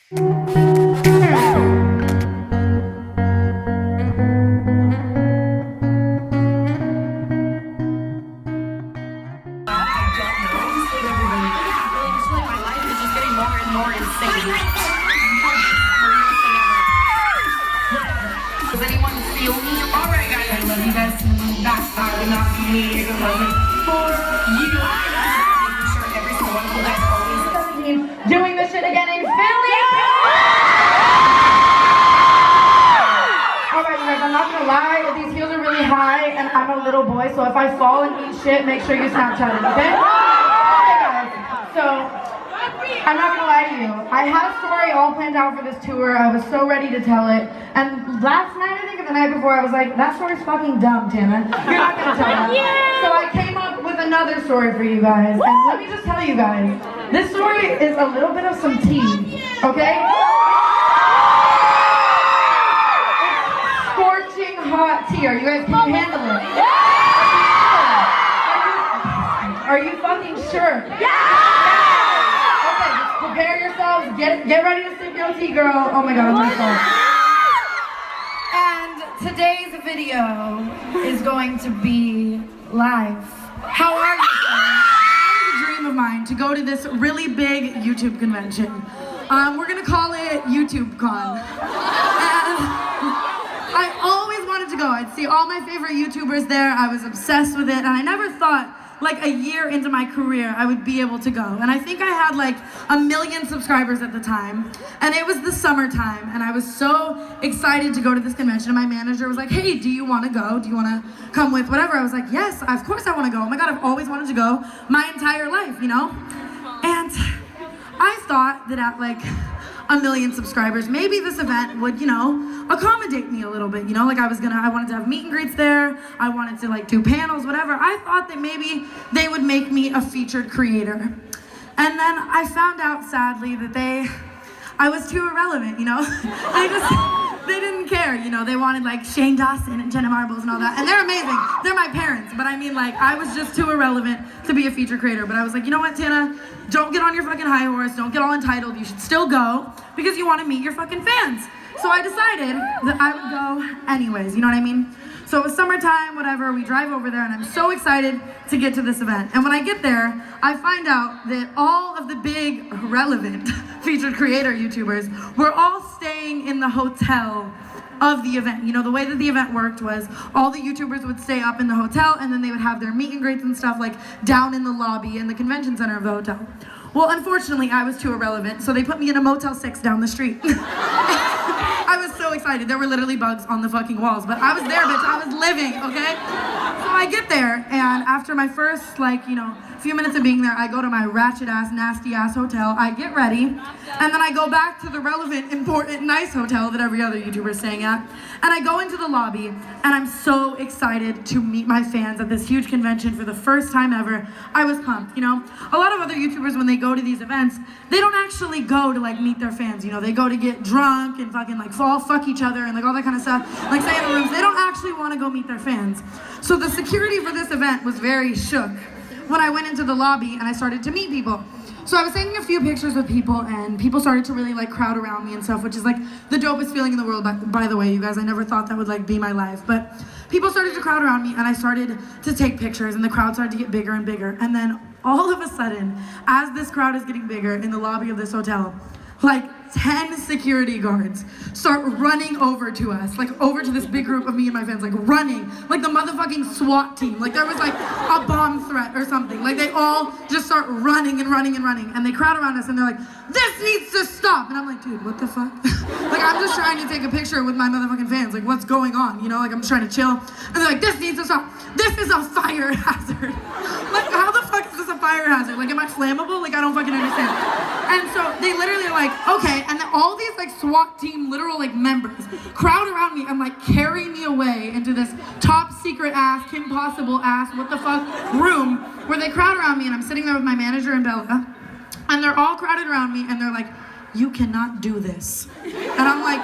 Does anyone feel me? Alright guys, I love you guys. That's not enough for me. It wasn't for you. Making sure every single one of you guys always doing this shit again in Philly. Alright you guys, I'm not gonna lie, these heels are really high and I'm a little boy, so if I fall and eat shit, make sure you Snapchat it, okay? Okay guys, so I'm not gonna lie to you. I had a story all planned out for this tour. I was so ready to tell it. And last night, I think, or the night before, I was like, that story's fucking dumb, Tana. You're not gonna tell that. So I came up with another story for you guys. And let me just tell you guys, this story is a little bit of some tea, okay? It's scorching hot tea. Can you handle it? Are you fucking sure? Yeah! Prepare yourselves, get ready to sip your tea, girl. Oh my god, my fault. And today's video is going to be live. How are you? It was a dream of mine to go to this really big YouTube convention. We're gonna call it YouTube Con. And I always wanted to go. I'd see all my favorite YouTubers there. I was obsessed with it, and I never thought like a year into my career, I would be able to go. And I think I had like 1 million subscribers at the time. And it was the summertime, and I was so excited to go to this convention. And my manager was like, hey, do you wanna go? Do you wanna come with whatever? I was like, yes, of course I wanna go. Oh my God, I've always wanted to go my entire life, you know? And I thought that at like 1 million subscribers, maybe this event would, you know, accommodate me a little bit, you know, like I wanted to have meet and greets there, I wanted to like do panels, whatever. I thought that maybe they would make me a featured creator. And then I found out, sadly, that I was too irrelevant, you know? They didn't care, you know? They wanted like Shane Dawson and Jenna Marbles and all that, and they're amazing. They're my parents, but I mean, like, I was just too irrelevant to be a featured creator. But I was like, you know what, Tana? Don't get on your fucking high horse, don't get all entitled. You should still go because you want to meet your fucking fans. So I decided that I would go anyways, you know what I mean? So it was summertime, whatever, we drive over there, and I'm so excited to get to this event. And when I get there, I find out that all of the big, relevant featured creator YouTubers were all staying in the hotel of the event. You know, the way that the event worked was all the YouTubers would stay up in the hotel, and then they would have their meet and greets and stuff like down in the lobby in the convention center of the hotel. Well, unfortunately, I was too irrelevant, so they put me in a Motel 6 down the street. I was so excited. There were literally bugs on the fucking walls, but I was there, bitch. I was living, okay? So I get there, and after my first, like, you know, few minutes of being there, I go to my ratchet-ass, nasty-ass hotel, I get ready, and then I go back to the relevant, important, nice hotel that every other YouTuber is staying at, and I go into the lobby, and I'm so excited to meet my fans at this huge convention for the first time ever. I was pumped, you know? A lot of other YouTubers, when they go to these events, they don't actually go to, like, meet their fans, you know? They go to get drunk and fucking, like, fuck each other and, like, all that kind of stuff, like, stay in the rooms. They don't actually want to go meet their fans. So the security for this event was very shook when I went into the lobby and I started to meet people. So I was taking a few pictures with people, and people started to really like crowd around me and stuff, which is like the dopest feeling in the world, by the way, you guys. I never thought that would like be my life, but people started to crowd around me, and I started to take pictures, and the crowd started to get bigger and bigger. And then all of a sudden, as this crowd is getting bigger in the lobby of this hotel, like 10 security guards start running over to us, like over to this big group of me and my fans, like running, like the motherfucking SWAT team. Like there was like a bomb threat or something. Like they all just start running and running and running, and they crowd around us and they're like, this needs to stop. And I'm like, dude, what the fuck? Like I'm just trying to take a picture with my motherfucking fans. Like what's going on? You know, like I'm just trying to chill. And they're like, this needs to stop. This is a fire hazard. Like how the fuck is this a fire hazard? Like am I flammable? Like I don't fucking understand. And so they literally are like, okay, and then all these like SWAT team literal like members crowd around me and like carry me away into this top secret ass, Kim Possible ass, what the fuck room where they crowd around me, and I'm sitting there with my manager and Bella, and they're all crowded around me and they're like, you cannot do this. And I'm like,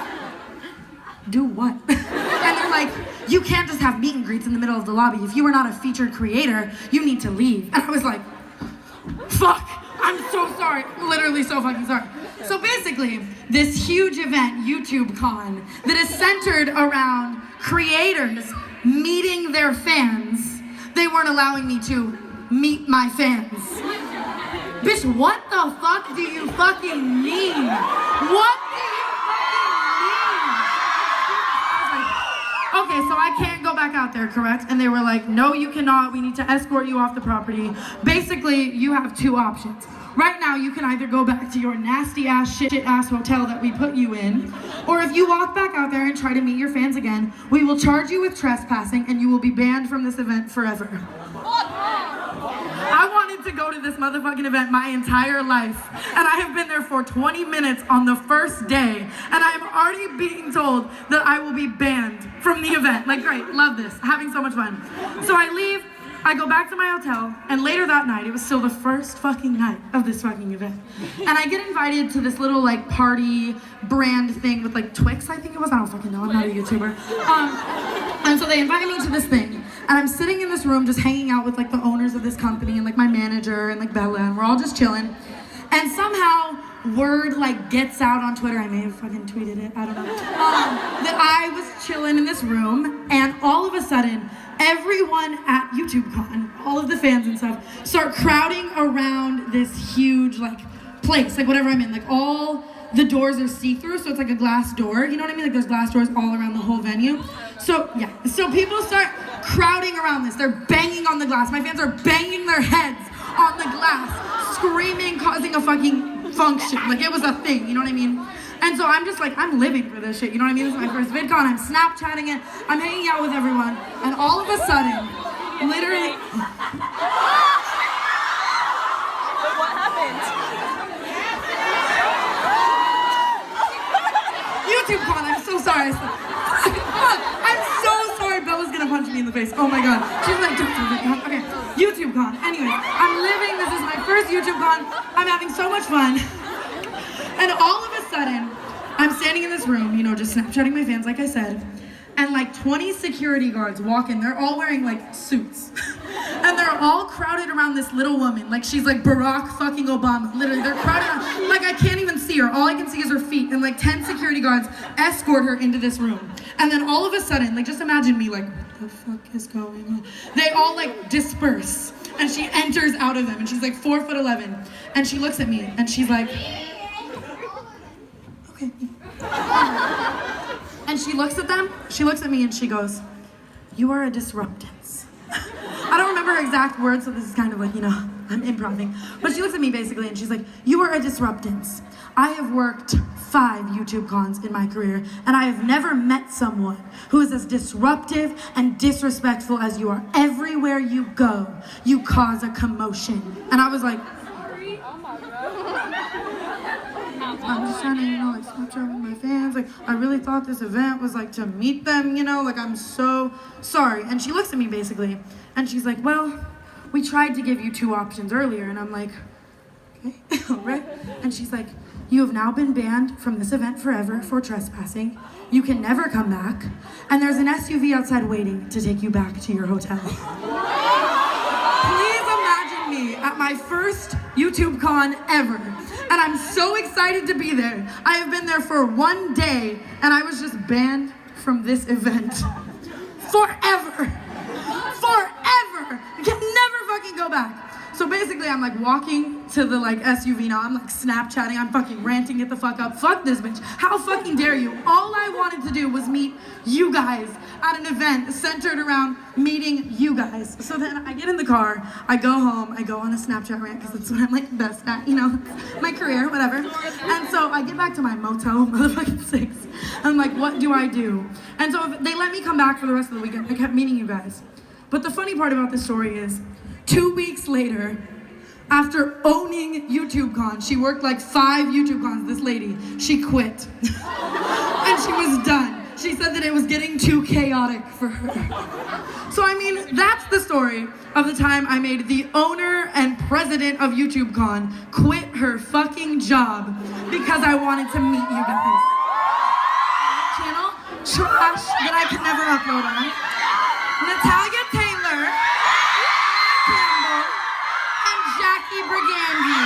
do what? And they're like, you can't just have meet and greets in the middle of the lobby. If you are not a featured creator, you need to leave. And I was like, fuck. I'm so sorry. sorry. Literally so fucking sorry. So basically, this huge event, YouTubeCon, that is centered around creators meeting their fans, they weren't allowing me to meet my fans. Bitch, what the fuck do you fucking mean? What do you fucking mean? Okay, so I can't go back out there, correct? And they were like, no, you cannot. We need to escort you off the property. Basically, you have two options. Right now, you can either go back to your nasty ass, shit ass hotel that we put you in, or if you walk back out there and try to meet your fans again, we will charge you with trespassing and you will be banned from this event forever. I wanted to go to this motherfucking event my entire life, and I have been there for 20 minutes on the first day, and I'm already being told that I will be banned from the event. Like, great, love this, having so much fun. So I leave, I go back to my hotel, and later that night, it was still the first fucking night of this fucking event, and I get invited to this little, like, party brand thing with, like, Twix, I think it was, I don't fucking know, I'm not a YouTuber. And so they invited me to this thing, and I'm sitting in this room just hanging out with, like, the owners of this company and, like, my manager and, like, Bella, and we're all just chilling, and somehow word, like, gets out on Twitter, I may have fucking tweeted it, I don't know, that I was chilling in this room, and all of a sudden, everyone at YouTubeCon, all of the fans and stuff, start crowding around this huge, like, place, like, whatever I'm in, like, all the doors are see-through, so it's like a glass door, you know what I mean? Like, there's glass doors all around the whole venue. So, yeah, so people start crowding around this, they're banging on the glass, my fans are banging their heads on the glass, screaming, causing a fucking function, like, it was a thing, you know what I mean? And so I'm just like, I'm living for this shit, you know what I mean? This is my first VidCon, I'm Snapchatting it, I'm hanging out with everyone, and all of a sudden, literally... What happened? YouTubeCon, I'm so sorry. I'm so sorry, Bella's gonna punch me in the face. Oh my god. She's like, don't do VidCon. Okay, YouTubeCon. Anyway, I'm living, this is my first YouTubeCon. I'm having so much fun. And all of a sudden, I'm standing in this room, you know, just Snapchatting my fans, like I said, and like 20 security guards walk in. They're all wearing like suits. And they're all crowded around this little woman, like she's like Barack fucking Obama. Literally, they're crowded around, like I can't even see her. All I can see is her feet, and like 10 security guards escort her into this room. And then all of a sudden, like just imagine me like, what the fuck is going on? They all like disperse, and she enters out of them, and she's like 4'11", and she looks at me, and she's like, okay. And she looks at them, she looks at me, and she goes, you are a disruptance. I don't remember her exact words, so this is kind of like, you know, I'm improvising. But she looks at me basically and she's like, you are a disruptance. I have worked 5 YouTubeCons in my career, and I have never met someone who is as disruptive and disrespectful as you are. Everywhere you go, you cause a commotion. And I was like, I'm just trying to, you know, like, Snapchat with my fans. Like, I really thought this event was, like, to meet them, you know? Like, I'm so sorry. And she looks at me, basically, and she's like, well, we tried to give you 2 options earlier. And I'm like, okay, all right. And she's like, you have now been banned from this event forever for trespassing. You can never come back. And there's an SUV outside waiting to take you back to your hotel. Please imagine me at my first YouTubeCon ever. And I'm so excited to be there. I have been there for 1 day, and I was just banned from this event. Forever. Forever. You can never fucking go back. So basically, I'm like walking to the like SUV now. I'm like Snapchatting. I'm fucking ranting it the fuck up. Fuck this bitch. How fucking dare you? All I wanted to do was meet you guys at an event centered around meeting you guys. So then I get in the car. I go home. I go on a Snapchat rant because that's what I'm like best at. You know, my career, whatever. And so I get back to my motel, motherfucking 6. I'm like, what do I do? And so they let me come back for the rest of the weekend. I kept meeting you guys. But the funny part about this story is, 2 weeks later, after owning YouTubeCon, she worked like 5 YouTubeCons, this lady, she quit. And she was done. She said that it was getting too chaotic for her. So I mean, that's the story of the time I made the owner and president of YouTubeCon quit her fucking job because I wanted to meet you guys. Channel trash that I could never upload on. Natalia Taylor, Campbell, and Jackie Brigandi.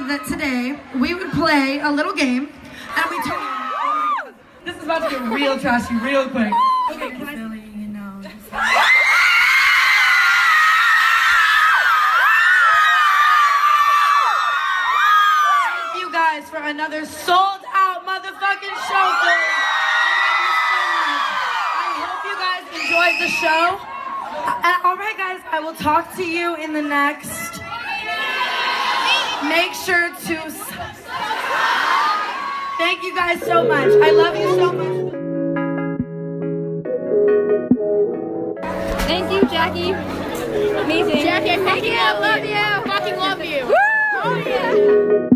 that today we would play a little game, and we told this is about to get real trashy real quick. Okay, can I? Silly, you know. Thank you guys for another sold out motherfucking show. I hope you guys enjoyed the show. All right, guys, I will talk to you in the next. Make sure to. Thank you guys so much. I love you so much. Thank you, Jackie. Amazing. Jackie, thank you. I love you. Fucking love you. Woo! Oh, yeah.